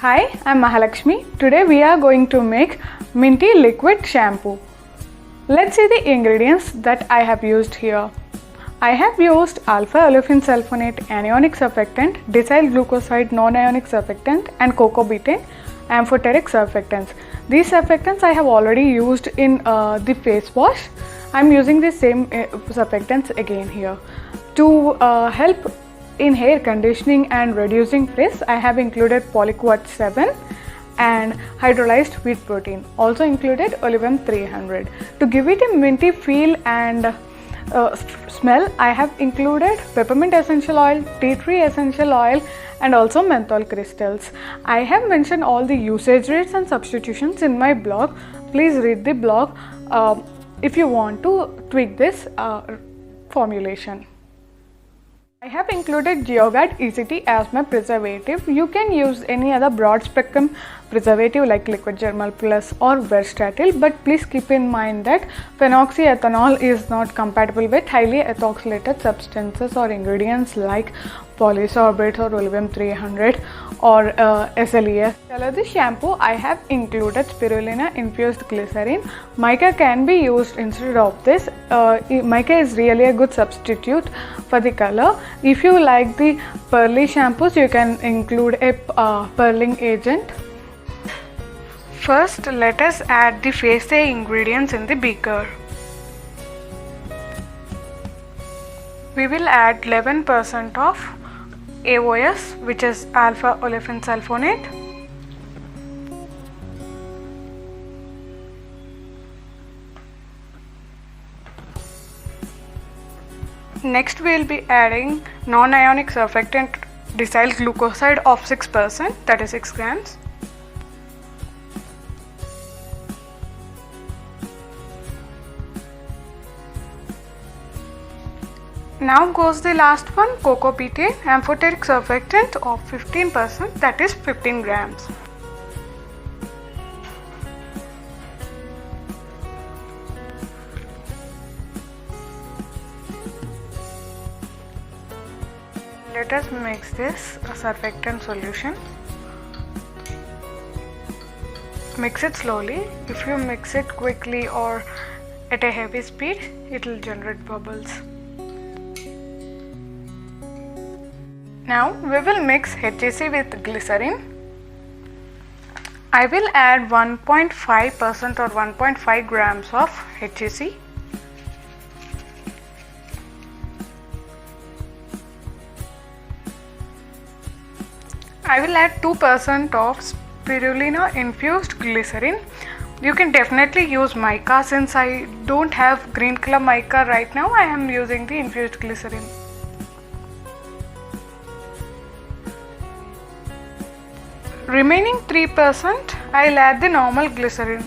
Hi, I'm Mahalakshmi. Today we are going to make Minty liquid shampoo. Let's see the ingredients that I have used here. I have used alpha olefin sulfonate anionic surfactant, dicyl glucoside non-ionic surfactant and cocoa betaine amphoteric surfactants. These surfactants I have already used in the face wash. I'm using the same surfactants again here. To help in hair conditioning and reducing frizz, I have included polyquat 7 and hydrolyzed wheat protein. Also included oleum 300. To give it a minty feel and smell, I have included peppermint essential oil, tea tree essential oil and also menthol crystals. I have mentioned all the usage rates and substitutions in my blog. Please read the blog if you want to tweak this formulation. I have included Geogard ECT as my preservative. You can use any other broad spectrum preservative like Liquid Germal Plus or Versatil, but please keep in mind that phenoxyethanol is not compatible with highly ethoxylated substances or ingredients like polysorbates or oleum 300 or SLES. For the shampoo, I have included spirulina infused glycerin. Mica can be used instead of this. Mica is really a good substitute for the color. If you like the pearly shampoos, you can include a pearling agent. First, let us add the face ingredients in the beaker. We will add 11% of AOS, which is alpha olefin sulfonate. Next, we will be adding non-ionic surfactant dicyl glucoside of 6%, that is 6 grams. Now goes the last one, cocoa betaine amphoteric surfactant of 15%, that is 15 grams. Let us mix this surfactant solution. Mix it slowly. If you mix it quickly or at a heavy speed, it will generate bubbles. Now we will mix HEC with glycerin. I will add 1.5% or 1.5 grams of HEC. I will add 2% of spirulina infused glycerin. You can definitely use mica. Since I don't have green color mica right now, I am using the infused glycerin. Remaining 3%, I will add the normal glycerin.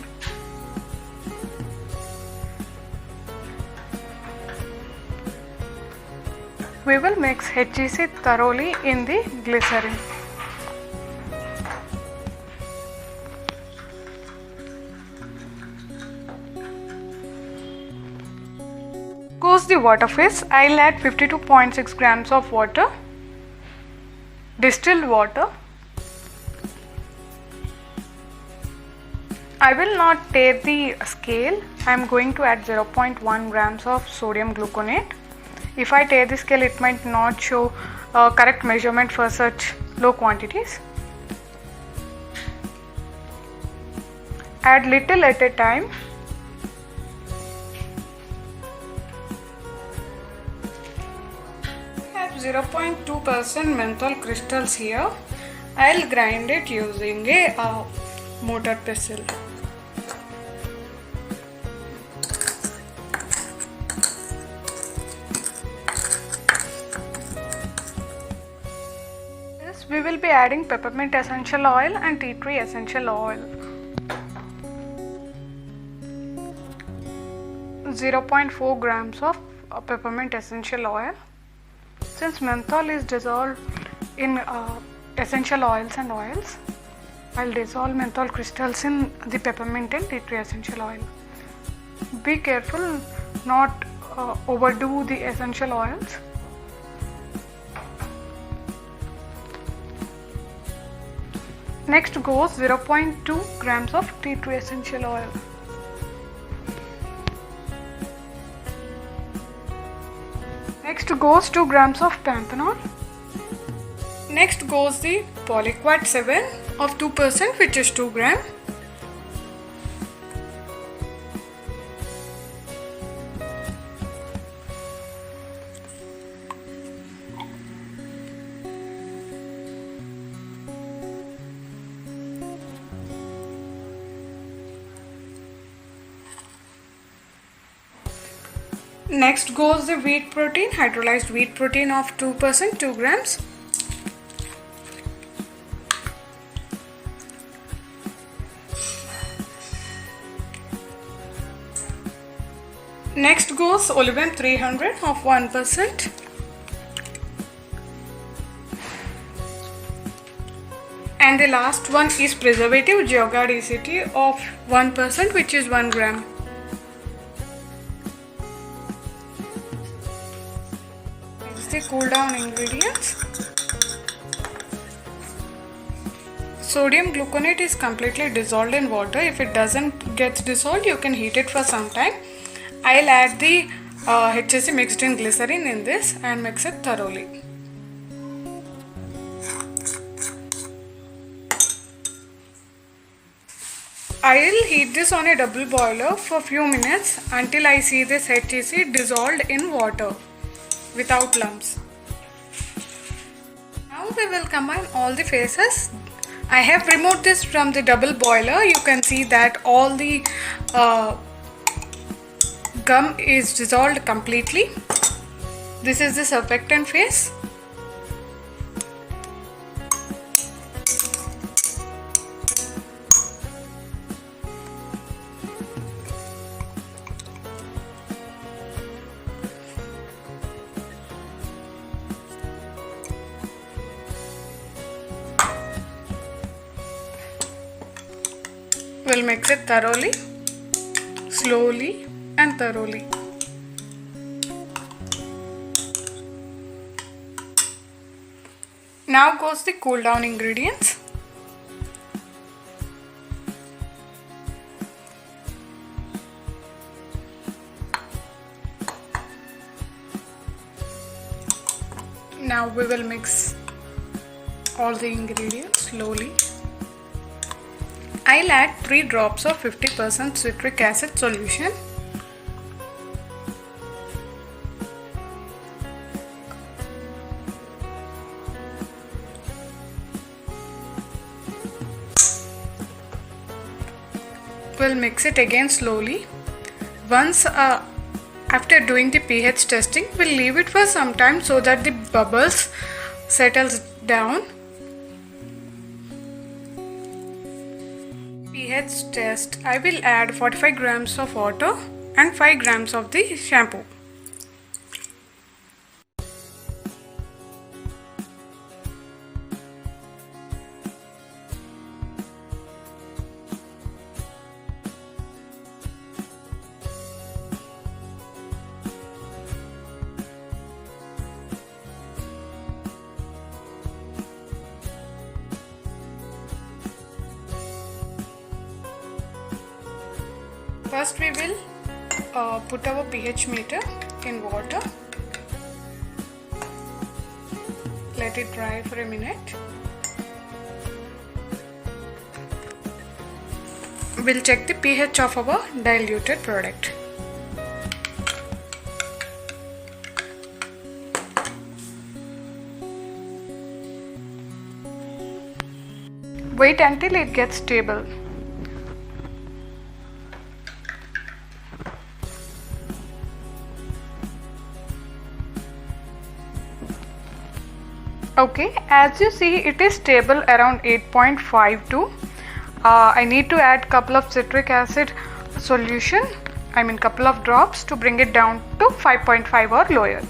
We will mix HEC thoroughly in the glycerin. Goes the water phase. I will add 52.6 grams of water, distilled water. I will not take the scale. I am going to add 0.1 grams of sodium gluconate. If I take the scale, it might not show correct measurement for such low quantities. Add little at a time. I have 0.2% menthol crystals here. I will grind it using a mortar pestle. We will be adding peppermint essential oil and tea tree essential oil. 0.4 grams of peppermint essential oil. Since menthol is dissolved in essential oils and oils, I'll dissolve menthol crystals in the peppermint and tea tree essential oil. Be careful not overdo the essential oils. Next goes 0.2 grams of tea tree essential oil. Next goes 2 grams of panthenol. Next goes the Polyquat 7 of 2%, which is 2 gram. Next goes the wheat protein, hydrolyzed wheat protein of 2%, 2 grams. Next goes Olivem 300 of 1%. And the last one is preservative Geogard ECT of 1%, which is 1 gram. The cool down ingredients. Sodium gluconate is completely dissolved in water. If it doesn't get dissolved, you can heat it for some time. I'll add the HSC mixed in glycerin in this and mix it thoroughly. I'll heat this on a double boiler for a few minutes until I see this HSC dissolved in water without lumps. Now we will combine all the phases. I have removed this from the double boiler. You can see that all the gum is dissolved completely. This is the surfactant phase. We'll mix it thoroughly, slowly and thoroughly. Now goes the cool down ingredients. Now we will mix all the ingredients slowly. I'll add 3 drops of 50% citric acid solution. We'll mix it again slowly. Once after doing the pH testing, we'll leave it for some time so that the bubbles settles down. pH test, I will add 45 grams of water and 5 grams of the shampoo. First we will put our pH meter in water. Let it dry for a minute. We'll check the pH of our diluted product. Wait until it gets stable. Okay, as you see, it is stable around 8.52. I need to add couple of citric acid solution, couple of drops to bring it down to 5.5 or lower.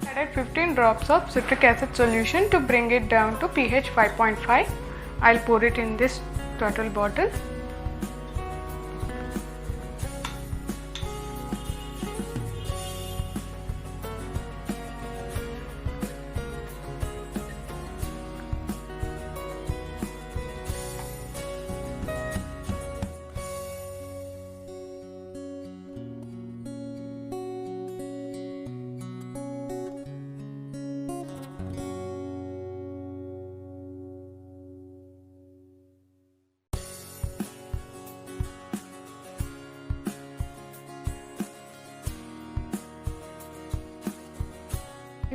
Added 15 drops of citric acid solution to bring it down to pH 5.5. I'll pour it in this turtle bottle.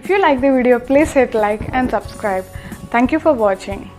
If you like the video, please hit like and subscribe. Thank you for watching.